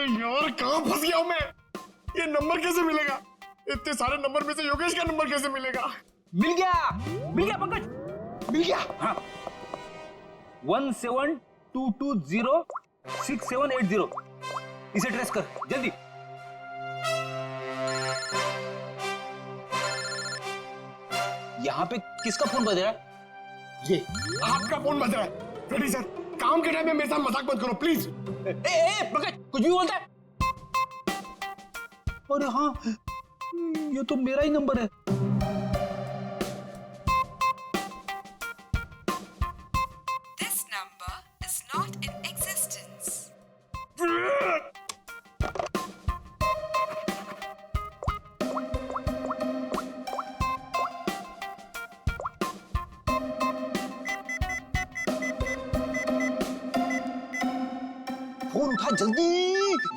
यार कहाँ फंस गया हूं मैं? ये नंबर कैसे मिलेगा? इतने सारे नंबर में से योगेश का नंबर कैसे मिलेगा? मिल गया पंकज, मिल गया। हाँ 17220670, इसे ट्रेस कर जल्दी। यहाँ पे किसका फोन बज रहा है? ये आपका फोन बज रहा है। रेडी सर, काम के टाइम में मेरे साथ मजाक मत करो प्लीज। ए पंकज, कुछ भी बोलता है? अरे हाँ, ये तो मेरा ही नंबर है। This number is not in existence. Phone उठा जल्दी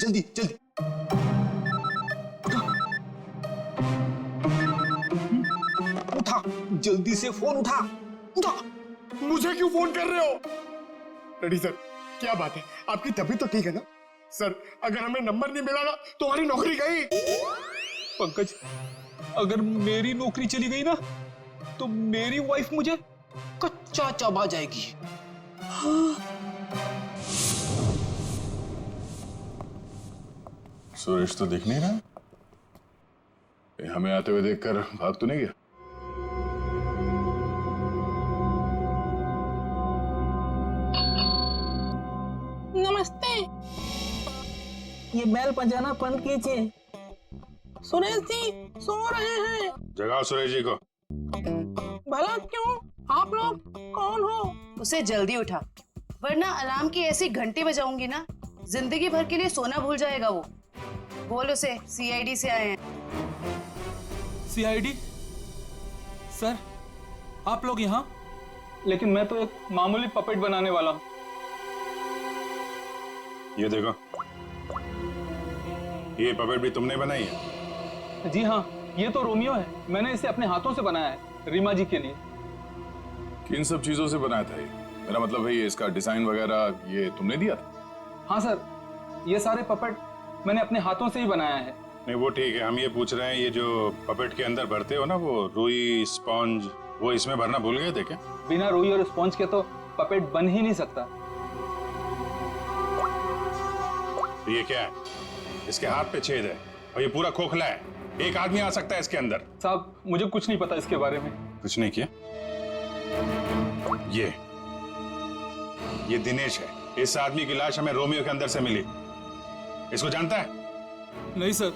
जल्दी जल्दी। उठा जल्दी से, फोन उठा उठा। मुझे क्यों फोन कर रहे हो? रेडी सर, क्या बात है? आपकी तबीयत तो ठीक है ना? सर अगर हमें नंबर नहीं मिला ना तो हमारी नौकरी गई। पंकज, अगर मेरी नौकरी चली गई ना तो मेरी वाइफ मुझे कच्चा चबा जाएगी। सुरेश तो दिख नहीं रहा। हमें आते हुए देखकर भाग तो नहीं गया? नमस्ते, ये बेल बजाना बंद कीजिए। सुरेश जी सो रहे हैं। जगाओ सुरेश जी को। भला क्यों? आप लोग कौन हो? उसे जल्दी उठा, वरना अलार्म की ऐसी घंटी बजाऊंगी ना, जिंदगी भर के लिए सोना भूल जाएगा वो। बोल उसे सीआईडी से आए हैं। सीआईडी? सर आप लोग यहाँ? लेकिन मैं तो एक मामूली पपेट बनाने वाला हूँ। ये देखो, ये पपेट भी तुमने बनाई है? जी हाँ, ये तो रोमियो है। मैंने इसे अपने हाथों से बनाया है, रीमा जी के लिए। किन सब चीजों से बनाया था ये? मेरा मतलब है ये इसका डिजाइन वगैरह ये तुमने दिया था? हाँ सर, ये सारे पपेट मैंने अपने हाथों से ही बनाया है। नहीं वो ठीक है, हम ये पूछ रहे हैं ये जो पपेट के अंदर भरते हो ना, वो रुई स्पॉन्ज, वो इसमें भरना भूल गए थे क्या? बिना रुई और स्पॉन्ज के तो पपेट बन ही नहीं सकता। तो ये क्या है? इसके हाथ पे छेद है और ये पूरा खोखला है, एक आदमी आ सकता है इसके अंदर। साहब मुझे कुछ नहीं पता इसके बारे में। कुछ नहीं किया? ये दिनेश है। इस आदमी की लाश हमें रोमियो के अंदर से मिली। इसको जानता है? नहीं सर,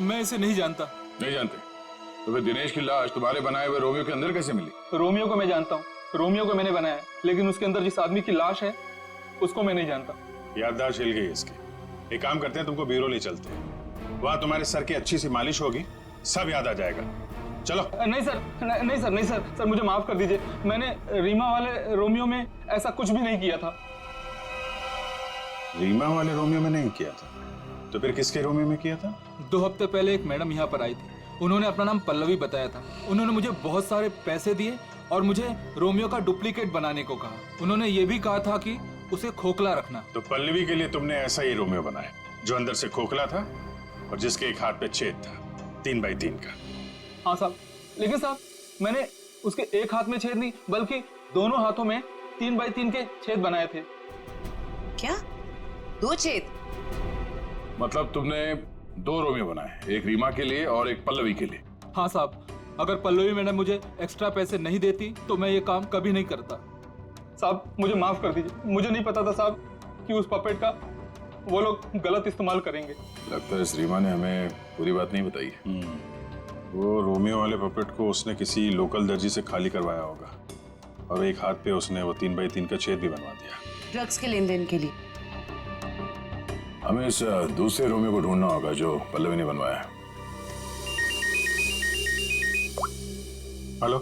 मैं इसे नहीं जानता। नहीं जानते? तो फिर दिनेश की लाश तुम्हारे बनाए हुए रोमियो के अंदर कैसे मिली? रोमियो को मैं जानता हूँ, रोमियो को मैंने बनाया है, लेकिन उसके अंदर जिस आदमी की लाश है उसको मैं नहीं जानता। याददाश्त हिल गई इसकी। एक काम करते हैं, तुमको ब्यूरो ले चलते हैं, वहां तुम्हारे सर की अच्छी सी मालिश होगी, सब याद आ जाएगा। चलो। नहीं सर, नहीं सर, सर मुझे माफ कर दीजिए। मैंने रीमा वाले रोमियो में ऐसा कुछ भी नहीं किया था। रीमा वाले रोमियो में नहीं किया था? तो फिर किसके रोमियो में किया था? 2 हफ्ते पहले एक मैडम यहाँ पर आई थी। उन्होंने अपना नाम पल्लवी बताया था। उन्होंने मुझे बहुत सारे पैसे दिए और मुझे रोमियो का डुप्लीकेट बनाने को कहा। उन्होंने ये भी कहा था कि उसे खोखला रखना। तो पल्लवी के लिए तुमने ऐसा ही रोमियो बनाया जो अंदर से खोखला था और जिसके एक हाथ पे छेद था, 3 बाई 3 का। हाँ साहब, लेकिन साहब मैंने उसके एक हाथ में छेद नहीं बल्कि दोनों हाथों में 3 बाई 3 के छेद बनाए थे। क्या? 2 छेद? मतलब तुमने 2 रोमियो बनाए, एक रीमा के लिए और एक पल्लवी के लिए? हाँ साहब, अगर पल्लवी मैडम मुझे एक्स्ट्रा पैसे नहीं देती तो मैं ये काम कभी नहीं करता। साहब मुझे माफ कर दीजिए, मुझे नहीं पता था साहब कि उस पपेट का वो लोग गलत इस्तेमाल करेंगे। लगता है इस रीमा ने हमें पूरी बात नहीं बताई है। वो रोमियो वाले पपेट को उसने किसी लोकल दर्जी से खाली करवाया होगा और एक हाथ पे उसने वो 3 बाई 3 का छेद भी बनवा दिया। ड्रग्स के लेन देन के लिए। हमें इस दूसरे रोमियो को ढूंढना होगा जो पल्लवी ने बनवाया है। हेलो,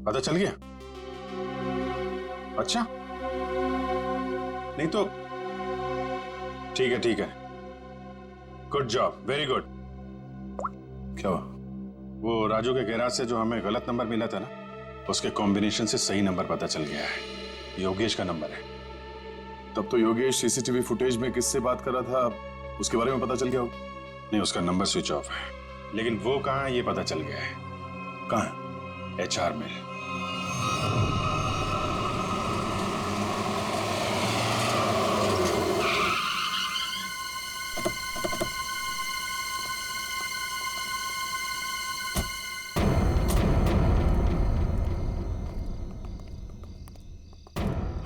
पता चल गया? अच्छा, नहीं तो ठीक है। Good job, very good. क्या हुआ? वो राजू के गैराज से जो हमें गलत नंबर मिला था ना, उसके कॉम्बिनेशन से सही नंबर पता चल गया है। योगेश का नंबर है। तब तो योगेश सीसीटीवी फुटेज में किससे बात कर रहा था उसके बारे में पता चल गया होगा। नहीं, उसका नंबर स्विच ऑफ है, लेकिन वो कहाँ है ये पता चल गया है। कहाँ है? HR मिल।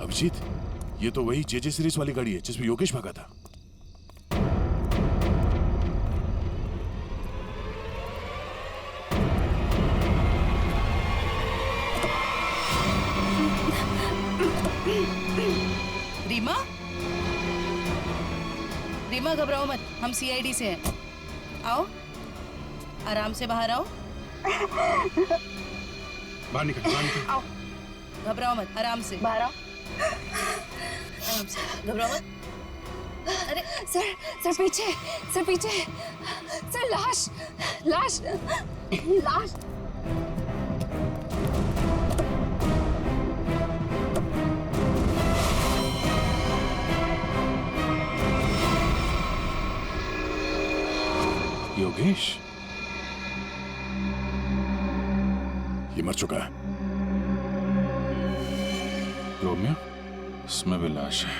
अभिजीत, ये तो वही JJ सीरीज वाली गाड़ी है जिसमें योगेश भागा था। रीमा, रीमा घबराओ मत, हम CID से हैं। आओ, आराम से बाहर आओ। बाहर निकल, बाहर निकल। आओ, घबराओ मत, आराम से बाहर आओ। आराम से, घबराओ मत। अरे सर पीछे, सर पीछे, सर लाश, लाश, लाश। योगेश ये मर चुका है। रोमियो, इसमें भी लाश है।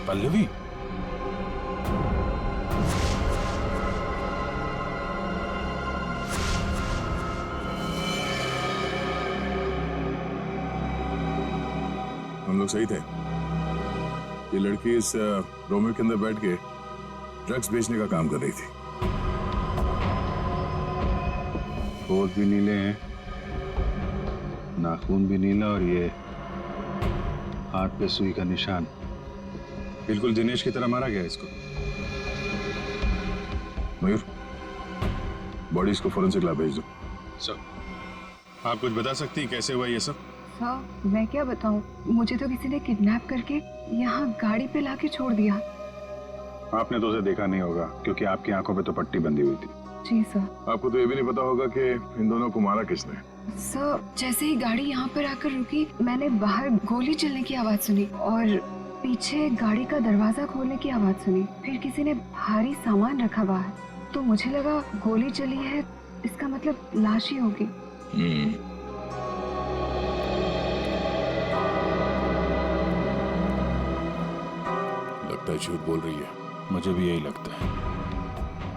पल्लवी, हम लोग सही थे। ये लड़की इस रोमियो के अंदर बैठ के ड्रग्स बेचने का काम कर रही थी। होठ भी नीले हैं, नाखून भी नीला, और ये हाथ पे सुई का निशान। बिल्कुल दिनेश की तरह मारा गया इसको। मयूर, बॉडी इसको फोरेंसिक लैब भेज दो। सर, आप कुछ बता सकती हैं कैसे हुआ ये सब? सर, मैं क्या बताऊं, मुझे तो किसी ने किडनैप करके यहाँ गाड़ी पे लाके छोड़ दिया। आपने तो उसे देखा नहीं होगा क्योंकि आपकी आंखों पे तो पट्टी बंधी हुई थी। जी सर। आपको तो ये भी नहीं पता होगा कि इन दोनों को मारा किसने। सर, जैसे ही गाड़ी यहाँ पर आकर रुकी, मैंने बाहर गोली चलने की आवाज सुनी और पीछे गाड़ी का दरवाजा खोलने की आवाज सुनी। फिर किसी ने भारी सामान रखा बाहर, तो मुझे लगा गोली चली है, इसका मतलब लाश ही होगी। लगता है झूठ बोल रही है। मुझे भी यही लगता है।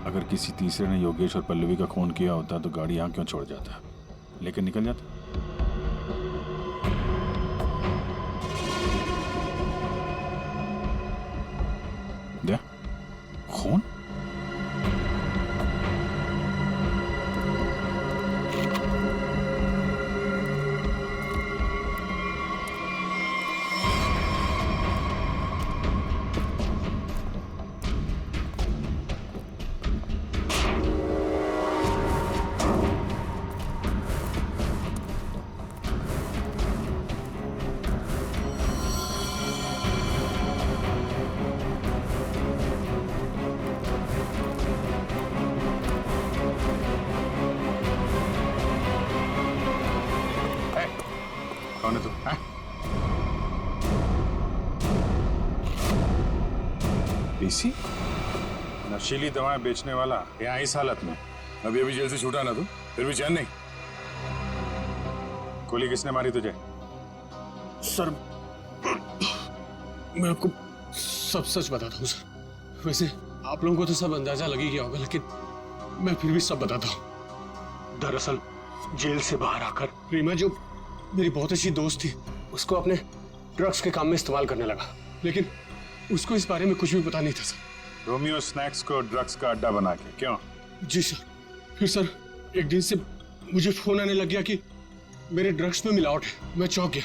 अगर किसी तीसरे ने योगेश और पल्लवी का खून किया होता तो गाड़ी यहाँ क्यों छोड़ जाता, लेकिन निकल जाता। दे, खून? कौन है तू? पीसी? नशीली दवाएं बेचने वाला यहाँ इस हालत में? अभी अभी जेल से छूटा ना तू, फिर भी चैन नहीं। गोली किसने मारी तुझे? सर, मैं आपको सब सच बताता हूँ सर। वैसे आप लोगों को तो सब अंदाजा लग ही गया होगा, लेकिन मैं फिर भी सब बताता हूँ। दरअसल जेल से बाहर आकर रीमा, जो मेरी बहुत अच्छी दोस्त थी, उसको अपने ड्रग्स के काम में इस्तेमाल करने लगा, लेकिन उसको इस बारे में कुछ भी पता नहीं था सर। रोमियो स्नैक्स को ड्रग्स का अड्डा बना के? क्यों? जी सर। फिर सर एक दिन से मुझे फोन आने लग गया कि मेरे ड्रग्स में मिलावट है। मैं चौंक गया।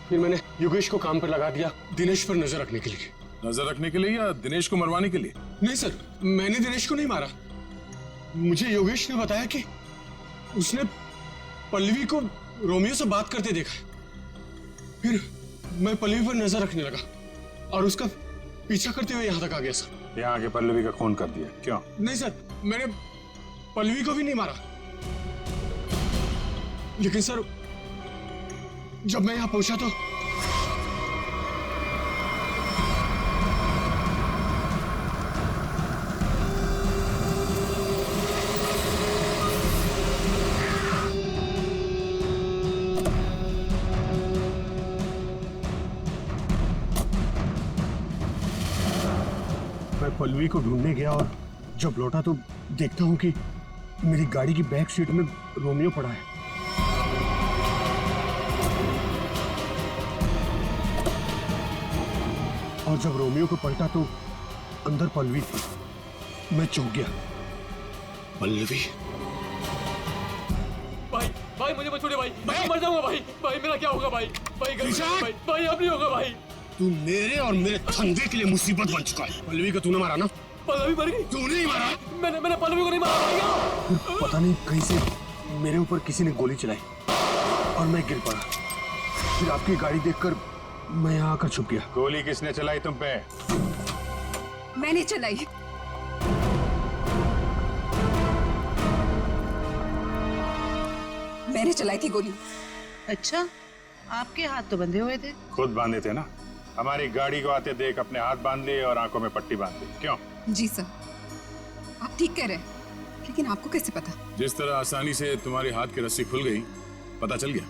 फिर मैंने योगेश को काम पर लगा दिया, दिनेश पर नजर रखने के लिए। नजर रखने के लिए या दिनेश को मरवाने के लिए? नहीं सर, मैंने दिनेश को नहीं मारा। मुझे योगेश ने बताया कि उसने पल्लवी को रोमियो से बात करते देखा है। फिर मैं पल्लवी पर नजर रखने लगा और उसका पीछा करते हुए यहाँ तक आ गया सर। यहाँ आके पल्लवी का खून कर दिया? क्यों? नहीं सर, मैंने पल्लवी को भी नहीं मारा। लेकिन सर जब मैं यहाँ पहुंचा तो मैं पल्लवी को ढूंढने गया और जब लौटा तो देखता हूँ कि मेरी गाड़ी की बैक सीट में रोमियो पड़ा है। और जब रोमियो को पलटा तो अंदर पल्लवी थी। मैं चौंक गया। पल्लवी? भाई भाई मुझे मत छोड़िए भाई, मैं मर जाऊंगा भाई, भाई मेरा क्या होगा भाई, भाई भाई भाई अब नहीं होगा भाई। तू मेरे और मेरे धंधे के लिए मुसीबत बन चुका है। पल्लवी को तूने मारा ना? पल्लवी मर गई? तूने ही मारा? मैंने पल्लवी को नहीं मारा। फिर पता नहीं कहीं से मेरे ऊपर किसी ने गोली चलाई और मैं गिर पड़ा। फिर आपकी गाड़ी देखकर मैं यहाँ आकर छुप गया। गोली किसने चलाई तुम पे? मैंने चलाई। मैंने चलाई थी गोली। अच्छा, आपके हाथ तो बंधे हुए थे। खुद बांधे थे ना। हमारी गाड़ी को आते देख अपने हाथ बांध लिए और आंखों में पट्टी बांध ली। क्यों? जी सर, आप ठीक कह रहे हैं, लेकिन आपको कैसे पता? जिस तरह आसानी से तुम्हारी हाथ की रस्सी खुल गई, पता चल गया।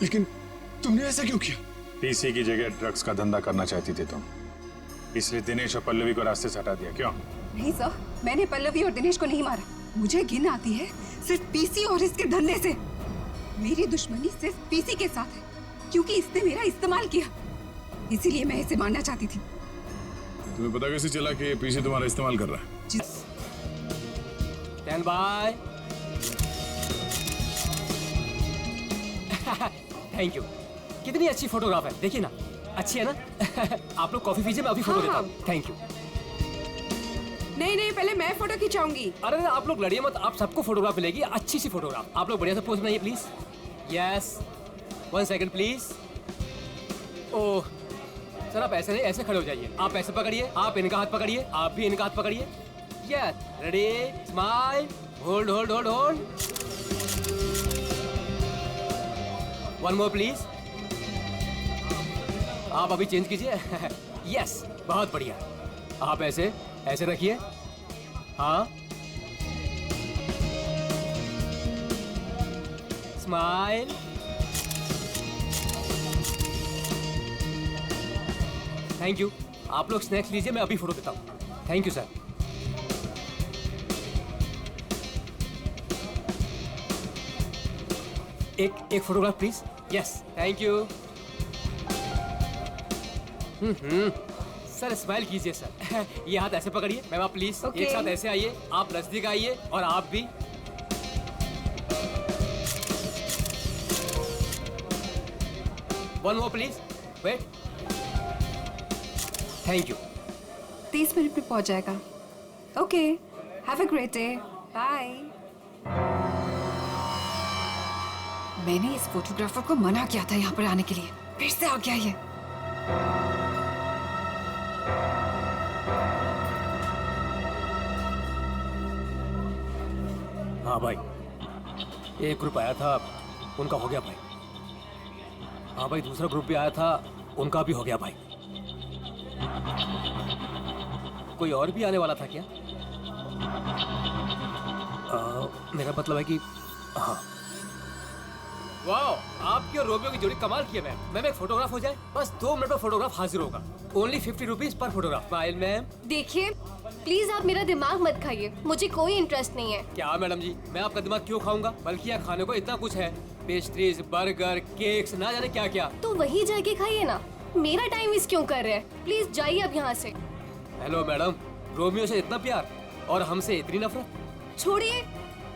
लेकिन तुमने ऐसा क्यों किया? टीसी की जगह ड्रग्स का धंधा करना चाहती थी तुम, इसलिए दिनेश और पल्लवी को रास्ते से हटा दिया। क्यों? नहीं सर, मैंने पल्लवी और दिनेश को नहीं मारा। मुझे घिन आती है सिर्फ पीसी और इसके धंधे से। मेरी दुश्मनी सिर्फ पीसी के साथ है, क्योंकि इसने मेरा इस्तेमाल किया, इसीलिए मैं इसे मारना चाहती थी। तुम्हें पता कैसे चला कि पीछे तुम्हारा इस्तेमाल कर रहा है? Stand by. Thank you. कितनी अच्छी फोटोग्राफ है, देखिए ना, अच्छी है ना? आप लोग कॉफी पीजिए, मैं अभी फोटो देता हूँ। Thank you. नहीं नहीं, पहले मैं फोटो खिंचाऊंगी। अरे आप लोग लड़िए मत, आप सबको फोटोग्राफ मिलेगी, अच्छी सी फोटोग्राफ। आप लोग बढ़िया से पोज बनाइए please. Yes, 1 second please. Oh sir, आप ऐसे नहीं, ऐसे खड़े हो जाइए। आप ऐसे पकड़िए, आप इनका हाथ पकड़िए, आप भी इनका हाथ पकड़िए। Yes, ready, smile, hold hold hold hold. 1 more please. आप अभी चेंज कीजिए। यस, बहुत बढ़िया। आप ऐसे ऐसे रखिए। हाँ, स्माइल। Thank you. आप लोग स्नैक्स लीजिए, मैं अभी फोटो देता हूँ। Thank you sir. एक photograph please. Yes, thank you. Sir smile कीजिए सर। ये हाथ ऐसे पकड़िए, मैम आप प्लीज एक साथ ऐसे आइए। आप नजदीक आइए और आप भी। One more please, wait. Thank you. 30 minute में पहुंच जाएगा। Okay, have a great day, bye. मैंने इस फोटोग्राफर को मना किया था यहाँ पर आने के लिए, फिर से आ गया ये। हाँ भाई, एक ग्रुप आया था, उनका हो गया भाई। हाँ भाई, दूसरा ग्रुप भी आया था, उनका भी हो गया भाई। कोई और भी आने वाला था क्या? मेरा मतलब है कि हाँ। वाह, आपकी और रोमियो की जोड़ी कमाल की है मैम। मैम एक फोटोग्राफ हो जाए, बस 2 मिनट में फोटोग्राफ हाजिर होगा। Only 50 rupees per photograph. Smile ma'am. देखिए प्लीज आप मेरा दिमाग मत खाइए, मुझे कोई इंटरेस्ट नहीं है। क्या मैडम जी, मैं आपका दिमाग क्यों खाऊंगा? बल्कि यहाँ खाने को इतना कुछ है, पेस्ट्रीज, बर्गर, केक्स, ना जाने क्या क्या। तो वहीं जाके खाइए ना, मेरा टाइम वेस्ट क्यों कर रहे हैं? प्लीज जाइए अब यहाँ से। हेलो मैडम, रोमियो से इतना प्यार और हमसे इतनी नफरत? छोड़िए।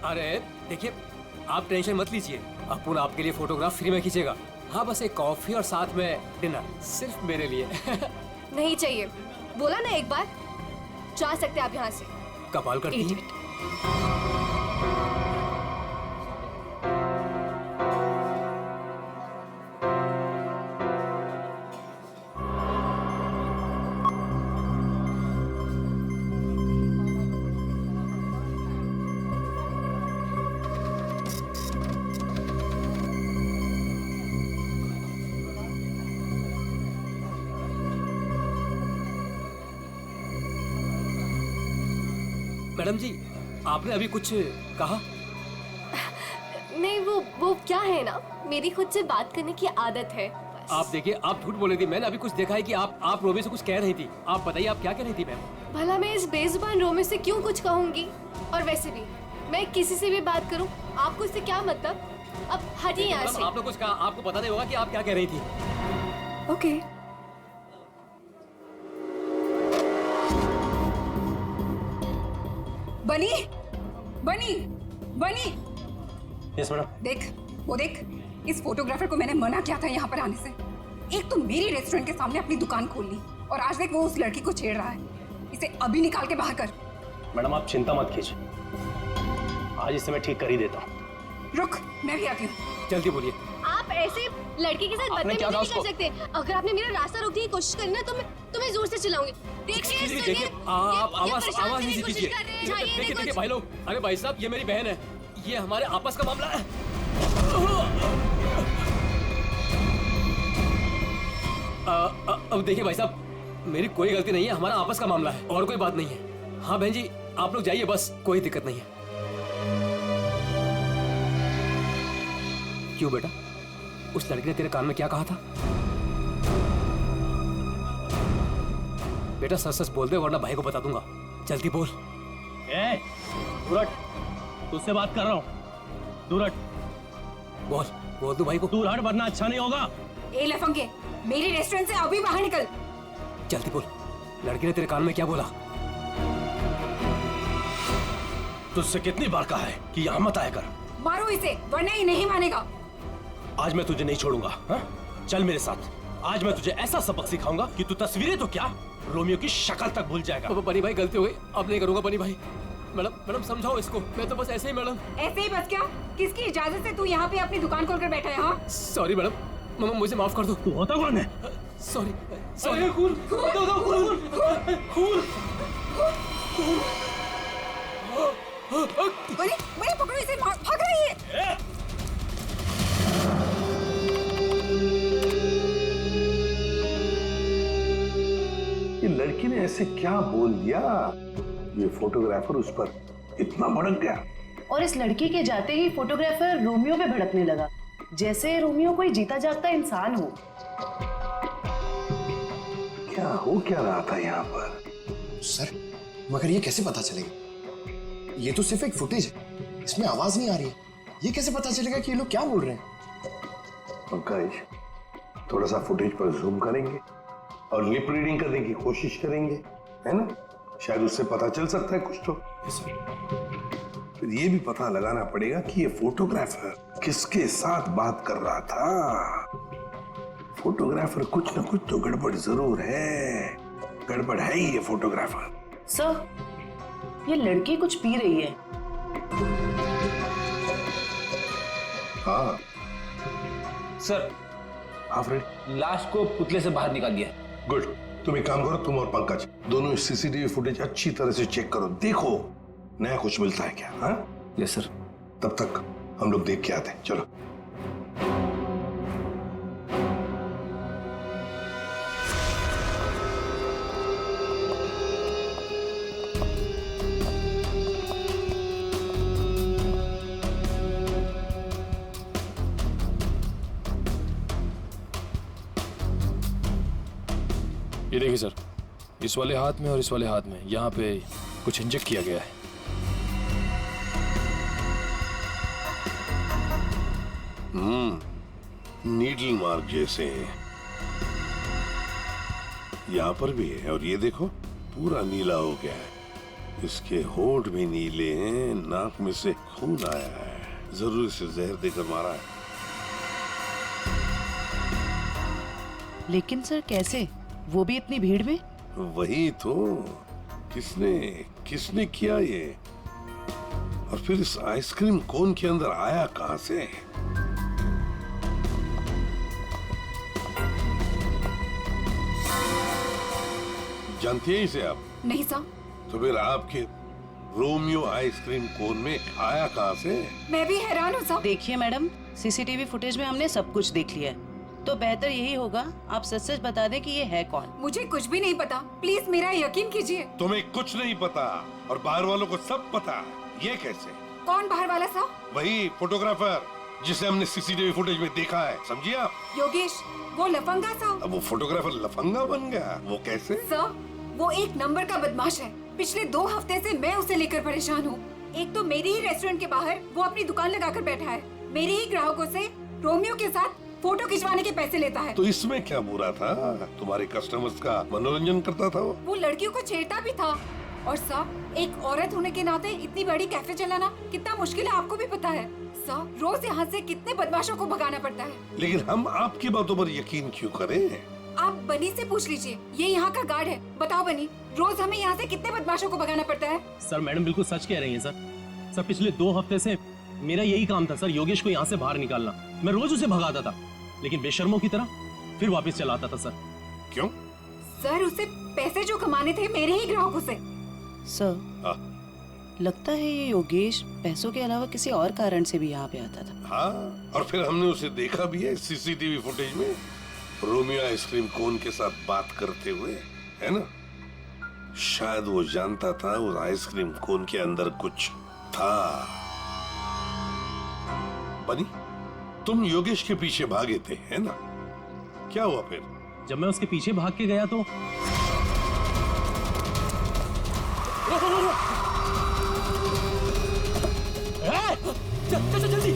अरे देखिए, आप टेंशन मत लीजिए, अपुन आपके लिए फोटोग्राफ फ्री में खींचेगा। हाँ, बस एक कॉफी और साथ में डिनर, सिर्फ मेरे लिए। नहीं चाहिए, बोला ना एक बार। जा सकते आप यहाँ से। कमाल करती है। मैडम जी, आपने अभी कुछ कहा? नहीं, वो क्या है ना, मेरी खुद से बात करने की आदत है। आप देखिए, आप झूठ बोल रही थी। मैंने अभी कुछ देखा है कि आप रोमियो से कुछ कह रही थी। आप बताइए, आप क्या कह रही थी मैम? भला मैं इस बेजुबान रोमियो से क्यों कुछ कहूंगी? और वैसे भी मैं किसी से भी बात करूं, आपको इससे क्या मतलब? अब हटिए यहाँ से। आपने कुछ कहा, आपको पता नहीं होगा कि आप क्या कह रही थी। ओके। बनी बनी बनी, यस मैडम। देख, वो देख, इस फोटोग्राफर को मैंने मना किया था यहाँ पर आने से। एक तो मेरी रेस्टोरेंट के सामने अपनी दुकान खोल ली, और आज देख वो उस लड़की को छेड़ रहा है। इसे अभी निकाल के बाहर कर। मैडम आप चिंता मत कीजिए, आज इसे मैं ठीक कर ही देता हूँ। रुक, मैं भी आती हूँ। जल्दी बोलिए। आप ऐसे लड़के के साथ बदतमीजी नहीं कर सकते। अगर आपने मेरा रास्ता रोकने की कोशिश करी ना, तो मैं तुम्हें जोर से चिल्लाऊंगी। देखिए, देखिए, आप आवाज नीचे कीजिए। देखिए भाई लोग, अरे भाई साहब, ये मेरी बहन है, ये हमारे आपस का मामला है। अब देखिए भाई साहब, मेरी कोई गलती नहीं है, हमारा आपस का मामला है और कोई बात नहीं है। हाँ बहन जी, आप लोग जाइए, बस कोई दिक्कत नहीं है। क्यों बेटा, उस लड़की ने तेरे कान में क्या कहा था? बेटा सच सच बोल दे, वरना भाई को बता दूंगा। जल्दी बोल। दूर हट, तुझसे बात कर रहा हूँ। दूर हट। बोल दो भाई को। दूर हट, वरना अच्छा नहीं होगा। ए लफंगे, मेरी रेस्टोरेंट से अभी बाहर निकल। जल्दी बोल, लड़की ने तेरे कान में क्या बोला? तुझसे कितनी बार कहा है कि यहाँ मत आया कर। मारो इसे, वरना ये नहीं मानेगा। आज मैं तुझे नहीं छोड़ूंगा। हाँ? चल मेरे साथ। आज मैं तुझे ऐसा सबक सिखाऊंगा कि तू तस्वीरें तो क्या, रोमियो की शक्ल तक भूल जाएगा। बनी भाई, गलती हो गई, अब नहीं करूंगा। बनी भाई, मैडम समझाओ इसको। मैं तो बस ऐसे ही मैडम। ऐसे ही बस क्या? किसकी इजाजत से तू यहाँ पे अपनी दुकान खोलकर बैठा है? हाँ, सॉरी मैडम, मुझे माफ कर दो। तू होता कौन है? सॉरी। बनी पकड़ो इसे, भाग रही है। ये लड़की ने ऐसे क्या बोल दिया, ये फोटोग्राफर उस पर इतना भड़क गया। और इस लड़की के जाते ही फोटोग्राफर रोमियो पे भड़कने लगा, जैसे रोमियो कोई जीता जागता इंसान हो। क्या हो क्या रहा था यहाँ पर? सर, मगर ये कैसे पता चलेगा? ये तो सिर्फ एक फुटेज है, इसमें आवाज नहीं आ रही है। ये कैसे पता चलेगा कि ये लोग क्या बोल रहे हैं? पंकज, थोड़ा सा फुटेज पर जूम करेंगे और लिप रीडिंग करने की कोशिश करेंगे, है ना? शायद उससे पता चल सकता है कुछ तो। फिर ये भी पता लगाना पड़ेगा कि ये फोटोग्राफर किसके साथ बात कर रहा था। फोटोग्राफर कुछ ना कुछ तो गड़बड़ जरूर है। गड़बड़ है ही ये फोटोग्राफर। सर, ये लड़की कुछ पी रही है। हाँ सर, लाश को पुतले से बाहर निकाल दिया। गुड। तुम एक काम करो, तुम और पंकज दोनों सीसीटीवी फुटेज अच्छी तरह से चेक करो, देखो नया कुछ मिलता है क्या। हाँ यस सर। तब तक हम लोग देख के आते हैं। चलो। ये देखिए सर, इस वाले हाथ में और इस वाले हाथ में यहाँ पे कुछ इंजेक्ट किया गया है। नीडल मार्क जैसे यहाँ पर भी है, और ये देखो पूरा नीला हो गया है। इसके होंठ भी नीले हैं, नाक में से खून आया है। जरूर इसे जहर देकर मारा है। लेकिन सर कैसे, वो भी इतनी भीड़ में? वही तो, किसने किसने किया ये? और फिर इस आइसक्रीम कोन के अंदर आया कहां से? जानती है इसे आप? नहीं सर। तो फिर आपके रोमियो आइसक्रीम कोन में आया कहां से? मैं भी हैरान हूँ सर। देखिए मैडम, सीसीटीवी फुटेज में हमने सब कुछ देख लिया है, तो बेहतर यही होगा आप सच सच बता दें कि ये है कौन। मुझे कुछ भी नहीं पता, प्लीज मेरा यकीन कीजिए। तुम्हें कुछ नहीं पता और बाहर वालों को सब पता। ये कैसे? कौन बाहर वाला साहब? वही फोटोग्राफर जिसे हमने सीसीटीवी फुटेज में देखा है, समझिए आप? योगेश, वो लफंगा साहब। अब वो फोटोग्राफर लफंगा बन गया, वो कैसे? सर, वो एक नंबर का बदमाश है। पिछले 2 हफ्ते से मैं उसे लेकर परेशान हूँ। एक तो मेरे ही रेस्टोरेंट के बाहर वो अपनी दुकान लगाकर बैठा है, मेरे ही ग्राहकों से रोमियो के साथ फोटो खिंचवाने के पैसे लेता है। तो इसमें क्या बुरा था? तुम्हारे कस्टमर्स का मनोरंजन करता था वो लड़कियों को छेड़ता भी था। और साहब, एक औरत होने के नाते इतनी बड़ी कैफे चलाना कितना मुश्किल है आपको भी पता है। साहब, रोज यहाँ से कितने बदमाशों को भगाना पड़ता है। लेकिन हम आपकी बातों पर यकीन क्यों करें? आप बनी से पूछ लीजिए, ये यहाँ का गार्ड है। बताओ बनी, रोज हमें यहाँ से कितने बदमाशों को भगाना पड़ता है? सर, मैडम बिल्कुल सच कह रही हैं सर। पिछले 2 हफ्ते से मेरा यही काम था सर, योगेश को यहाँ से बाहर निकालना। मैं रोज उसे भगाता था, लेकिन बेशर्मों की तरह फिर वापस चलाता था सर। क्यों? सर, उसे पैसे जो कमाने थे मेरे ही ग्राहकों से। सर, लगता है ये योगेश पैसों के अलावा किसी और कारण से भी यहाँ पे आता था। हाँ, और फिर हमने उसे देखा भी है सीसीटीवी फुटेज में, रोमियो आइसक्रीम कोन के साथ बात करते हुए, है ना? शायद वो जानता था उस आइसक्रीम कोन के अंदर कुछ था। बनी, तुम योगेश के पीछे भागे थे, है ना? क्या हुआ फिर? जब मैं उसके पीछे भाग के गया तो जल्दी।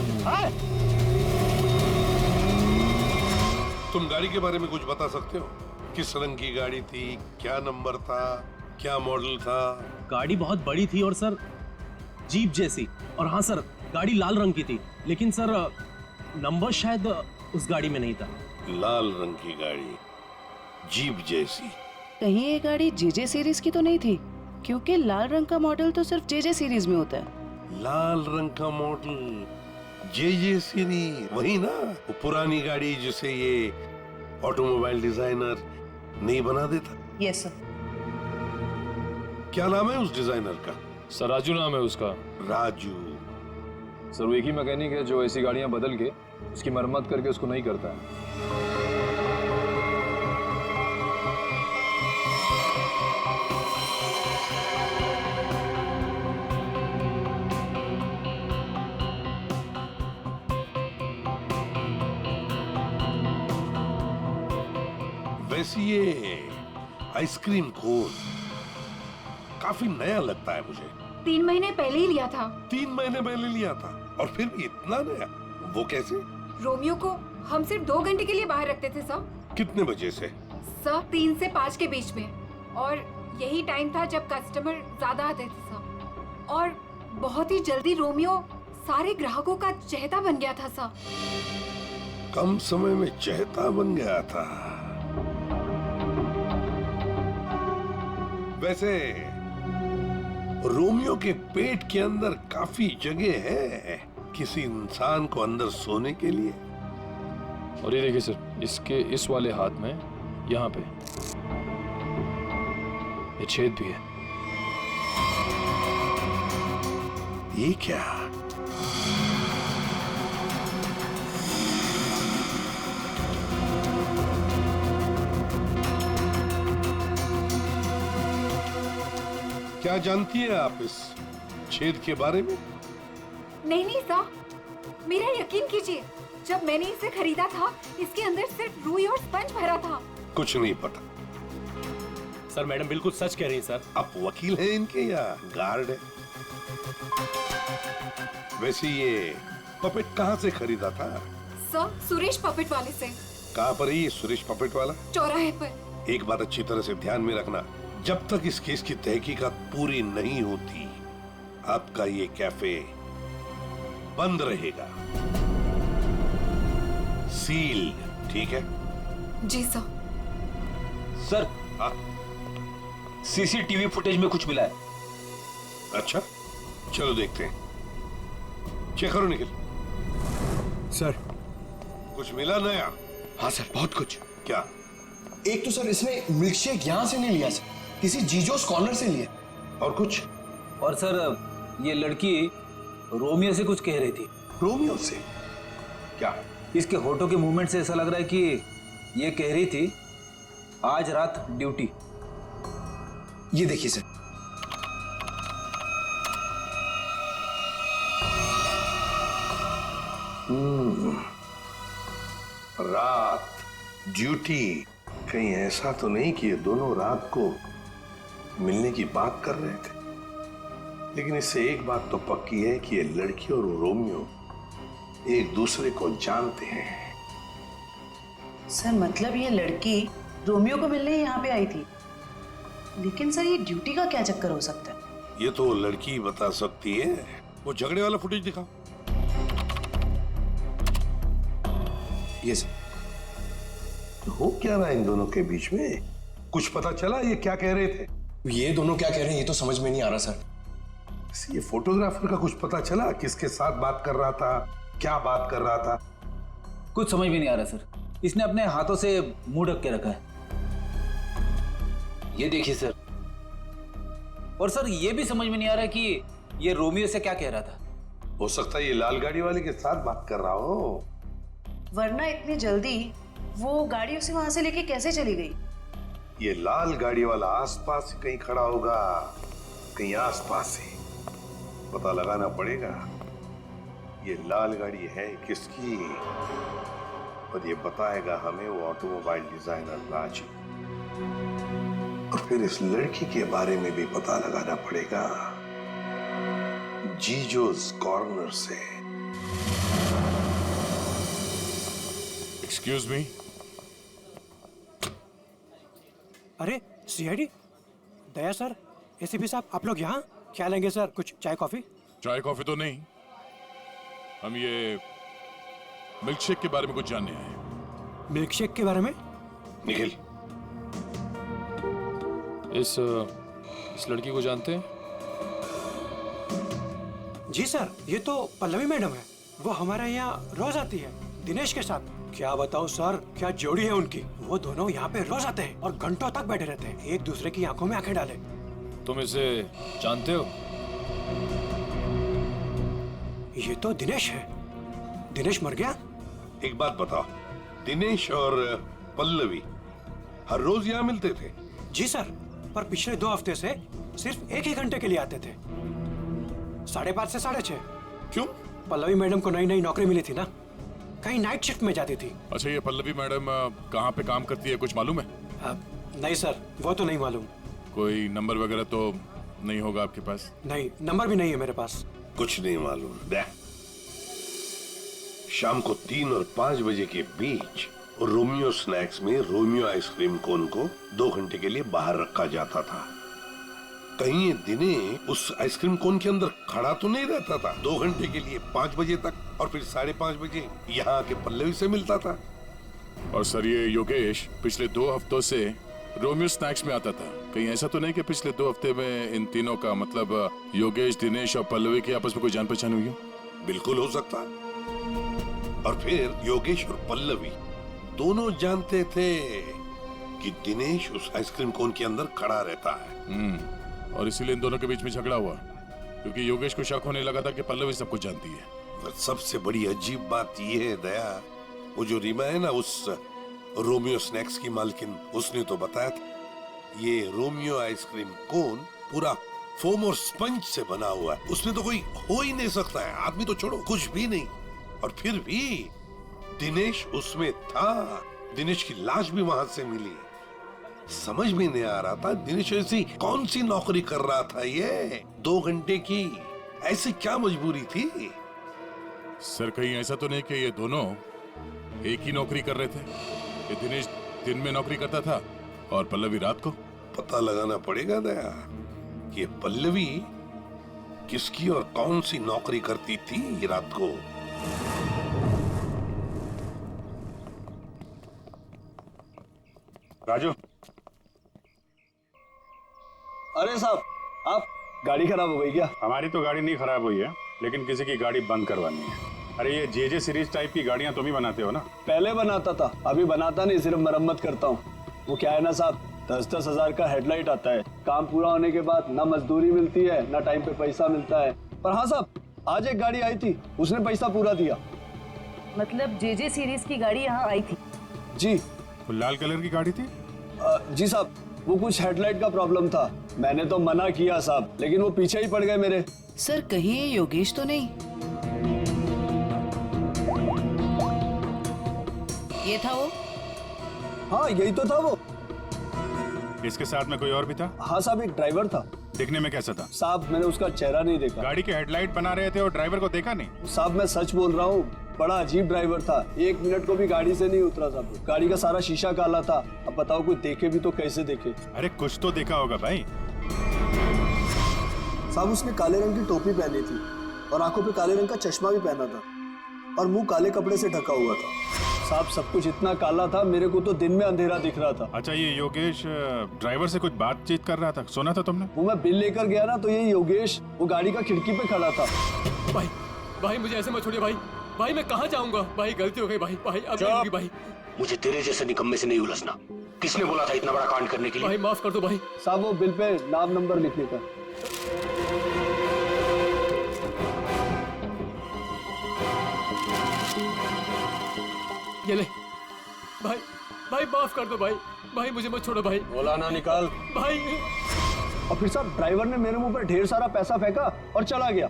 तुम गाड़ी के बारे में कुछ बता सकते हो? किस रंग की गाड़ी थी, क्या नंबर था, क्या मॉडल था? गाड़ी बहुत बड़ी थी और सर जीप जैसी। और हाँ सर, गाड़ी लाल रंग की थी, लेकिन सर नंबर शायद उस गाड़ी में नहीं था। लाल रंग की गाड़ी, जीप जैसी। कहीं ये गाड़ी जेजे सीरीज की तो नहीं थी? क्योंकि लाल रंग का मॉडल तो सिर्फ जेजे सीरीज में होता है। लाल रंग का मॉडल, जेजे सीरीज, वही ना? वो पुरानी गाड़ी जिसे ये ऑटोमोबाइल डिजाइनर नहीं बना देता। Yes sir. क्या नाम है उस डिजाइनर का? सर, राजू नाम है उसका। राजू? सर, वो एक ही मैकेनिक है जो ऐसी गाड़ियां बदल के उसकी मरम्मत करके उसको नहीं करता है। वैसे ये आइसक्रीम कोन काफी नया लगता है मुझे। 3 महीने पहले ही लिया था। 3 महीने पहले लिया था और फिर भी इतना नया? वो कैसे? रोमियो को हम सिर्फ 2 घंटे के लिए बाहर रखते थे सर। कितने बजे से? सर 3 से 5 के बीच में, और यही टाइम था जब कस्टमर ज्यादा आते थे सर। और बहुत ही जल्दी रोमियो सारे ग्राहकों का चहेता बन गया था सर। कम समय में चहेता बन गया था। वैसे रोमियो के पेट के अंदर काफी जगह है किसी इंसान को अंदर सोने के लिए। और ये देखिए सर, इसके इस वाले हाथ में यहाँ पे ये छेद भी है। ये क्या? क्या जानती है आप इस छेद के बारे में? नहीं सर, मेरा यकीन कीजिए, जब मैंने इसे खरीदा था इसके अंदर सिर्फ रुई और स्पंज भरा था। कुछ नहीं पता। सर, मैडम बिल्कुल सच कह रही हैं सर। आप वकील हैं इनके या गार्ड है? वैसे ये पपेट कहाँ से खरीदा था? सर, सुरेश पपेट वाले से। कहाँ पर है ये सुरेश पपेट वाला? चौराहे पर। एक बात अच्छी तरह से ध्यान में रखना, जब तक इस केस की तहकीकात पूरी नहीं होती आपका ये कैफे बंद रहेगा, सील, ठीक है? जी सर। सर, सीसीटीवी फुटेज में कुछ मिला है। अच्छा, चलो देखते हैं। चेक करो निखिल। सर, कुछ मिला नया? हाँ सर, बहुत कुछ। क्या? एक तो सर इसने मिल्कशेक यहाँ से नहीं लिया सर, किसी जीजोस कॉर्नर से लिया। और कुछ? और सर, ये लड़की रोमियो से कुछ कह रही थी। रोमियो से? क्या? इसके होठों के मूवमेंट से ऐसा लग रहा है कि ये कह रही थी आज रात ड्यूटी। ये देखिए सर। रात ड्यूटी, कहीं ऐसा तो नहीं कि ये दोनों रात को मिलने की बात कर रहे थे। लेकिन इससे एक बात तो पक्की है कि ये लड़की और रोमियो एक दूसरे को जानते हैं। सर मतलब ये लड़की रोमियो को मिलने यहाँ पे आई थी, लेकिन सर ये ड्यूटी का क्या चक्कर हो सकता है? ये तो लड़की बता सकती है। वो झगड़े वाला फुटेज दिखाओ। ये सर। हो क्या रहा है इन दोनों के बीच में? कुछ पता चला ये क्या कह रहे थे? ये दोनों क्या कह रहे हैं ये तो समझ में नहीं आ रहा सर। ये फोटोग्राफर का कुछ पता चला? किसके साथ बात कर रहा था, क्या बात कर रहा था? कुछ समझ में नहीं आ रहा सर। इसने अपने हाथों से मुंह ढक के रखा है। ये देखिए सर। और सर ये भी समझ में नहीं आ रहा कि ये रोमियो से क्या कह रहा था। हो सकता है ये लाल गाड़ी वाले के साथ बात कर रहा हो। वरना इतनी जल्दी वो गाड़ी उसे वहां से लेके कैसे चली गई? ये लाल गाड़ी वाला आसपास कहीं खड़ा होगा, कहीं आसपास ही। पता लगाना पड़ेगा ये लाल गाड़ी है किसकी, और ये बताएगा हमें वो ऑटोमोबाइल डिजाइनर राज। और फिर इस लड़की के बारे में भी पता लगाना पड़ेगा जीजोस कॉर्नर से। Excuse me. अरे सीआईडी दया सर, एसीपी साहब, आप लोग यहाँ क्या लेंगे सर? कुछ चाय कॉफी? चाय कॉफी तो नहीं, हम ये मिल्कशेक के बारे में कुछ जानने आए। मिल्कशेक के बारे में? निखिल, इस लड़की को जानते हैं? जी सर, ये तो पल्लवी मैडम है। वो हमारे यहाँ रोज आती है दिनेश के साथ। क्या बताऊं सर, क्या जोड़ी है उनकी। वो दोनों यहाँ पे रोज आते हैं और घंटों तक बैठे रहते हैं, एक दूसरे की आंखों में आंखें डाले। तुम इसे जानते हो? ये तो दिनेश है। दिनेश मर गया? एक बात बताओ, दिनेश और पल्लवी हर रोज यहाँ मिलते थे? जी सर, पर पिछले 2 हफ्ते से सिर्फ 1 ही घंटे के लिए आते थे, 5:30 से 6:30। क्यों? पल्लवी मैडम को नई नौकरी मिली थी ना, कहीं नाइट शिफ्ट में जाती थी। अच्छा, ये पल्लवी मैडम कहाँ पे काम करती है, कुछ मालूम है? नहीं सर, वो तो नहीं मालूम। कोई नंबर वगैरह तो नहीं होगा आपके पास? नहीं, नंबर भी नहीं है मेरे पास। कुछ नहीं मालूम। शाम को 3 और 5 बजे के बीच रोमियो स्नैक्स में रोमियो आइसक्रीम कोन को 2 घंटे के लिए बाहर रखा जाता था। कहीं ये दिनेश उस आइसक्रीम कोन के अंदर खड़ा तो नहीं रहता था 2 घंटे के लिए 5 बजे तक, और फिर 5:30 बजे यहाँ आके पल्लवी से मिलता था। और सर, ये योगेश पिछले 2 हफ्तों से रोमियो स्नैक्स में आता था। कहीं ऐसा तो नहीं कि पिछले 2 हफ्ते में इन तीनों का मतलब योगेश, दिनेश और पल्लवी की आपस में कोई जान पहचान हुई हो? बिल्कुल हो सकता। और फिर योगेश और पल्लवी दोनों जानते थे कि दिनेश उस आइसक्रीम कोन के अंदर खड़ा रहता है। और इसीलिए इन दोनों के बीच में झगड़ा हुआ, क्योंकि योगेश को शक होने लगा था कि पल्लवी सब कुछ जानती है। पर सबसे बड़ी अजीब बात यह है दया, वो जो रीमा है ना, उस रोमियो स्नैक्स की मालकिन, उसने तो बताया था ये रोमियो आइसक्रीम कोन पूरा फोम और स्पंज से बना हुआ है, उसमें तो कोई हो ही नहीं सकता है। आदमी तो छोड़ो, कुछ भी नहीं। और फिर भी दिनेश उसमें था, दिनेश की लाश भी वहां से मिली। समझ में नहीं आ रहा था दिनेश ऐसी कौन सी नौकरी कर रहा था, ये 2 घंटे की ऐसी क्या मजबूरी थी? सर, कहीं ऐसा तो नहीं कि ये दोनों एक ही नौकरी कर रहे थे, कि दिनेश दिन में नौकरी करता था और पल्लवी रात को? पता लगाना पड़ेगा दया कि पल्लवी किसकी और कौन सी नौकरी करती थी रात को। राजू। अरे साहब, आप गाड़ी खराब हो गई क्या? हमारी तो गाड़ी नहीं खराब हुई है, लेकिन किसी की गाड़ी बंद करवानी है। अरे ये जे सीरीज टाइप की गाड़ियां तुम ही बनाते हो ना? पहले बनाता था, अभी बनाता नहीं, सिर्फ मरम्मत करता हूँ। वो क्या है ना साहब, 10-10 हजार का हेडलाइट आता है। काम पूरा होने के बाद ना मजदूरी मिलती है, ना टाइम पे पैसा मिलता है। पर हाँ साहब, आज एक गाड़ी आई थी, उसने पैसा पूरा दिया। मतलब जेजे सीरीज की गाड़ी यहाँ आई थी। जी। वो लाल कलर की गाड़ी थी? जी साहब, वो कुछ हेडलाइट का प्रॉब्लम था। मैंने तो मना किया साहब, लेकिन वो पीछे ही पड़ गए मेरे। सर कहीं ये योगेश तो नहीं? ये था वो? हाँ यही तो था वो। इसके साथ में कोई और भी था? हाँ साहब, एक ड्राइवर था। दिखने में कैसा था? साहब मैंने उसका चेहरा नहीं देखा। गाड़ी के हेडलाइट बना रहे थे और ड्राइवर को देखा नहीं? साहब मैं सच बोल रहा हूँ, बड़ा अजीब ड्राइवर था। 1 मिनट को भी गाड़ी से नहीं उतरा साहब। गाड़ी का सारा शीशा काला था। अब बताओ कोई देखे भी तो कैसे देखे? अरे कुछ तो देखा होगा भाई। साहब उसने काले रंग की टोपी पहनी थी और आंखों पे काले रंग का चश्मा भी पहना था और मुंह काले कपड़े से ढका हुआ था। साहब सब कुछ इतना काला था, मेरे को तो दिन में अंधेरा दिख रहा था। अच्छा, ये योगेश ड्राइवर से कुछ बातचीत कर रहा था, सुना था तुमने? वो मैं बिल लेकर गया ना, तो ये योगेश वो गाड़ी का खिड़की पे खड़ा था। भाई भाई मुझे ऐसे मत छोड़िए भाई। भाई मैं कहाँ जाऊंगा? भाई गलती हो गई भाई। भाई अब नहीं होगी भाई। मुझे तेरे जैसे निकम्मे से नहीं उलझना। किसने बोला था इतना बड़ा कांड करने के लिए? भाई माफ कर दो भाई। साहब वो बिल पे नाम नंबर लिखने का। ये ले भाई। भाई माफ कर दो भाई। भाई मुझे मत छोड़ो भाई। बोला ना निकाल भाई। और फिर साहब ड्राइवर ने मेरे मुंह पर ढेर सारा पैसा फेंका और चला गया।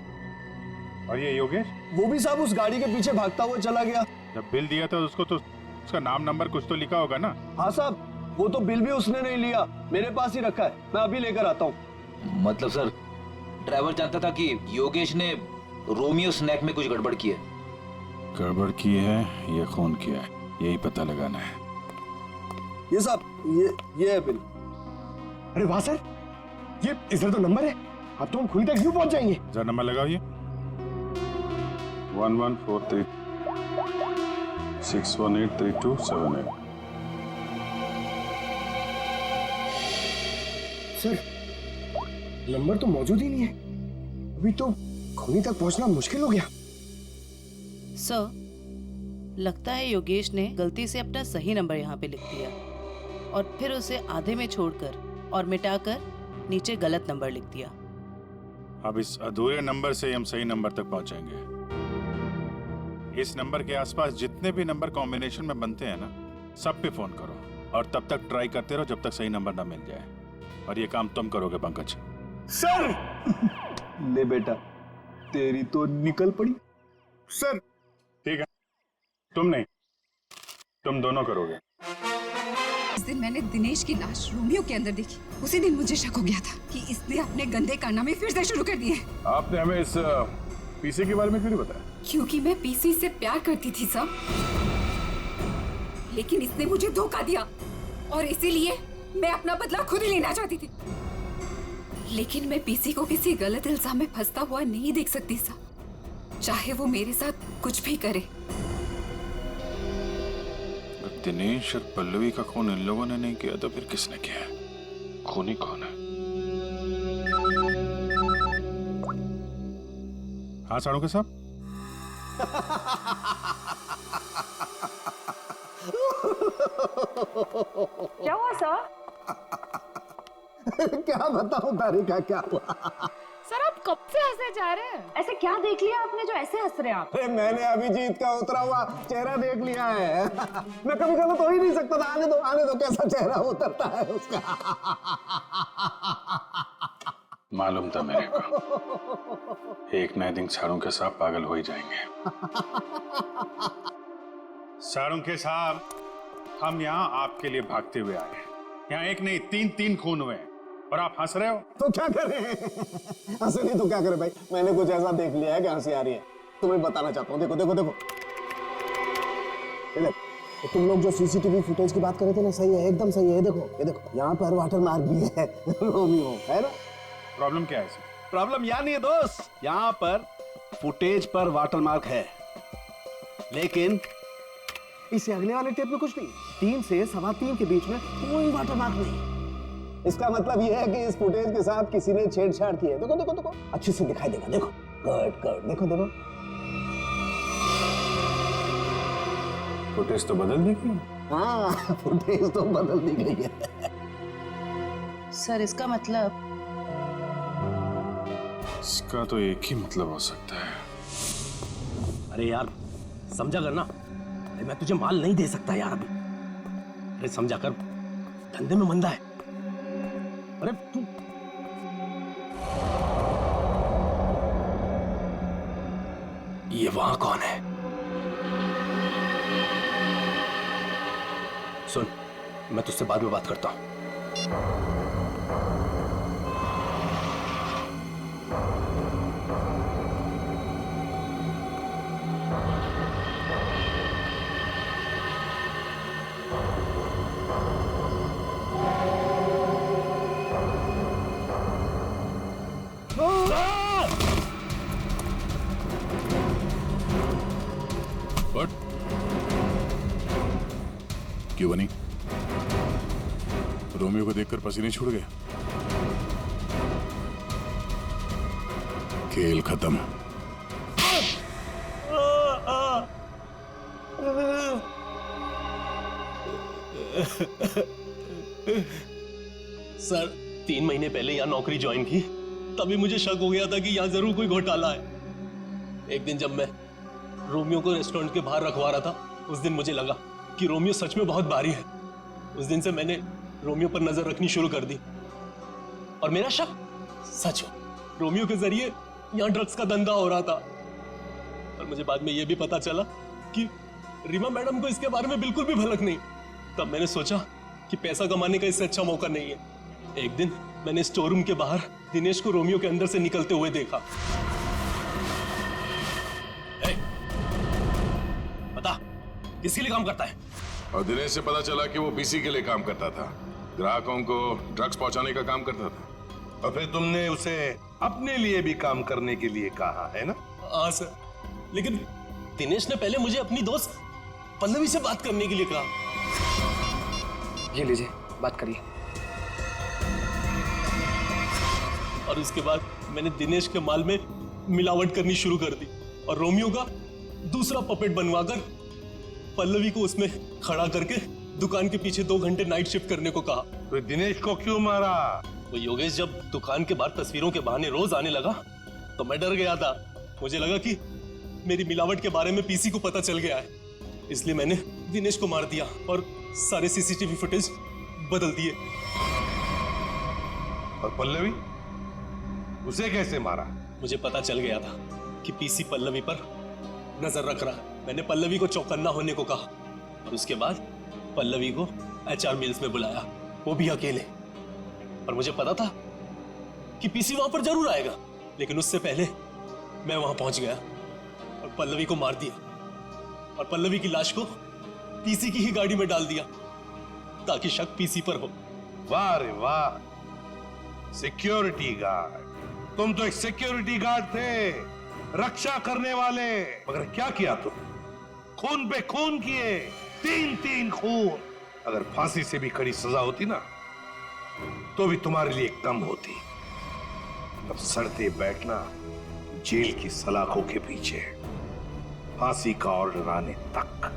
और ये योगेश? वो भी साहब उस गाड़ी के पीछे भागता हुआ चला गया। जब बिल दिया था उसको तो उसका नाम नंबर कुछ तो लिखा होगा ना? हाँ साहब, वो तो बिल भी उसने नहीं लिया, मेरे पास ही रखा है। मैं अभी लेकर आता हूँ। मतलब सर ड्राइवर जानता था कि योगेश ने रोमियो स्नैक में कुछ गड़बड़ की है? गड़बड़ की है या खून किया है, यही पता लगाना है। ये साहब ये है बिल। अरे वाह सर, ये इधर तो नंबर है। अब तो हम खुली तक यूं पहुंच जाएंगे। जरा नंबर लगाओ ये 1143 6183278। सर नंबर तो मौजूद ही नहीं है। अभी तो खूनी तक पहुंचना मुश्किल हो गया। सर लगता है योगेश ने गलती से अपना सही नंबर यहाँ पे लिख दिया और फिर उसे आधे में छोड़कर और मिटाकर नीचे गलत नंबर लिख दिया। अब इस अधूरे नंबर से हम सही नंबर तक पहुंचेंगे। इस नंबर के आसपास जितने भी नंबर कॉम्बिनेशन में बनते हैं ना, सब पे फोन करो और तब तक ट्राई करते रहो जब तक सही नंबर ना मिल जाए। और ये काम तुम करोगे पंकज। सर ले बेटा, तेरी तो निकल पड़ी। सर ठीक है, तुम नहीं, तुम दोनों करोगे। जिस दिन मैंने दिनेश की लाश रोमियो के अंदर देखी, उसी दिन मुझे शक हो गया था कि इसने अपने गंदे कारनामे फिर से शुरू कर दिए। आपने हमें इस पीसी के बारे में क्यों नहीं बताया? क्योंकि मैं पीसी से प्यार करती थी सब, लेकिन इसने मुझे धोखा दिया और इसीलिए मैं अपना बदला खुद ही लेना चाहती थी। लेकिन मैं पीसी को किसी गलत इल्जाम में फंसता हुआ नहीं देख सकती साहब, चाहे वो मेरे साथ कुछ भी करे। दिनेश और पल्लवी का खून इन लोगों ने नहीं किया तो फिर किसने किया है? खूनी कौन है? हाँ साड़ू साहब। क्या हुआ सर? क्या बताऊं तारिका, क्या हुआ? सर आप कब से हंसे जा रहे हैं? ऐसे क्या देख लिया आपने जो ऐसे हंस रहे हैं आप? अरे मैंने अभिजीत का उतरा हुआ चेहरा देख लिया है। मैं कभी गलत हो ही नहीं सकता था। आने दो कैसा चेहरा उतरता है उसका। मालूम था मेरे को, एक नए दिन साड़ू के साथ पागल हो ही जाएंगे। साड़ू के साहब, हम यहाँ आपके लिए भागते हुए आए हैं। यहाँ एक नहीं 3 खून हुए हैं और आप हंस रहे हो। तो क्या करें? हंसे नहीं तो क्या करें भाई, मैंने कुछ ऐसा देख लिया है कि हंसी आ रही है। तुम्हें बताना चाहता हूँ, देखो देखो देखो इधर। तो तुम लोग जो सीसीटीवी फुटेज की बात कर रहे थे ना, सही है, एकदम सही है। ये देखो यहाँ पर वाटर मार्क भी है, रोमियो है ना। प्रॉब्लम क्या है? प्रॉब्लम यहाँ नहीं है दोस्त, यहाँ पर फुटेज पर वाटर मार्क है, लेकिन इससे अगले वाले टेप में कुछ नहीं। 3 से 3:15 के बीच में कोई वाटर मार्क नहीं। इसका मतलब यह है कि इस फुटेज के साथ किसी ने छेड़छाड़ की है। देखो देखो देखो, अच्छे से दिखाई देगा। देखो कट देखो देखो, फुटेज तो बदल दी गई। हाँ फुटेज तो बदल दी गई है। सर इसका मतलब? इसका तो एक ही मतलब हो सकता है। अरे यार समझा कर ना। अरे मैं तुझे माल नहीं दे सकता यार अभी। अरे समझा कर, धंधे में मंदा है। अरे तू ये वहां कौन है? सुन, मैं तुझसे बाद में बात करता हूं। क्यों बनी? रोमियो को देखकर पसीने छूट गए? खेल खत्म। सर 3 महीने पहले यहाँ नौकरी ज्वाइन की, तभी मुझे शक हो गया था कि यहाँ जरूर कोई घोटाला है। एक दिन जब मैं रोमियो को रेस्टोरेंट के बाहर रखवा रहा था, उस दिन मुझे लगा कि रोमियो सच में बहुत भारी है। उस दिन से मैंने रोमियो पर नजर रखनी शुरू कर दी और मेरा शक सच हो। रोमियो के जरिए यहाँ ड्रग्स का धंधा हो रहा था। और मुझे बाद में यह भी पता चला कि रीमा मैडम को इसके बारे में बिल्कुल भी भनक नहीं। तब मैंने सोचा कि पैसा कमाने का इससे अच्छा मौका नहीं है। एक दिन मैंने स्टोर रूम के बाहर दिनेश को रोमियो के अंदर से निकलते हुए देखा। बता, किसके लिए काम करता है? और दिनेश से पता चला कि वो पीसी के लिए काम करता था, ग्राहकों को ड्रग्स पहुंचाने का काम करता था। और फिर तुमने उसे अपने लिए भी काम करने के लिए कहा है ना? हाँ सर, लेकिन दिनेश ने पहले मुझे अपनी दोस्त पल्लवी से बात करने के लिए कहा। ये लीजिए, बात करिए। और उसके बाद मैंने दिनेश के माल में मिलावट करनी शुरू कर दी और रोमियो का दूसरा पपेट बनवाकर पल्लवी को उसमें खड़ा करके दुकान के पीछे 2 घंटे नाइट शिफ्ट करने को कहा। तो दिनेश को क्यों मारा? वो योगेश जब दुकान के बाहर तस्वीरों के बहाने रोज आने लगा तो मैं डर गया था। मुझे लगा कि मेरी मिलावट के बारे में पीसी को पता चल गया है, इसलिए मैंने दिनेश को मार दिया और सारे सीसीटीवी फुटेज बदल दिए। और पल्लवी, उसे कैसे मारा? मुझे पता चल गया था कि पीसी पल्लवी पर नजर रख रहा है। मैंने पल्लवी को चौकन्ना होने को कहा और उसके बाद पल्लवी को एचआर मिल्स में बुलाया, वो भी अकेले। और मुझे पता था कि पीसी वहां पर जरूर आएगा, लेकिन उससे पहले मैं वहां पहुंच गया और पल्लवी को मार दिया और पल्लवी की लाश को पीसी की ही गाड़ी में डाल दिया ताकि शक पीसी पर हो। वाह रे वाह, सिक्योरिटी गार्ड। तुम तो एक सिक्योरिटी गार्ड थे, रक्षा करने वाले। मगर क्या किया तुम? खून पे खून किए, 3 खून। अगर फांसी से भी कड़ी सजा होती ना, तो भी तुम्हारे लिए कम होती। अब सड़ते बैठना जेल की सलाखों के पीछे, फांसी का ऑर्डर आने तक।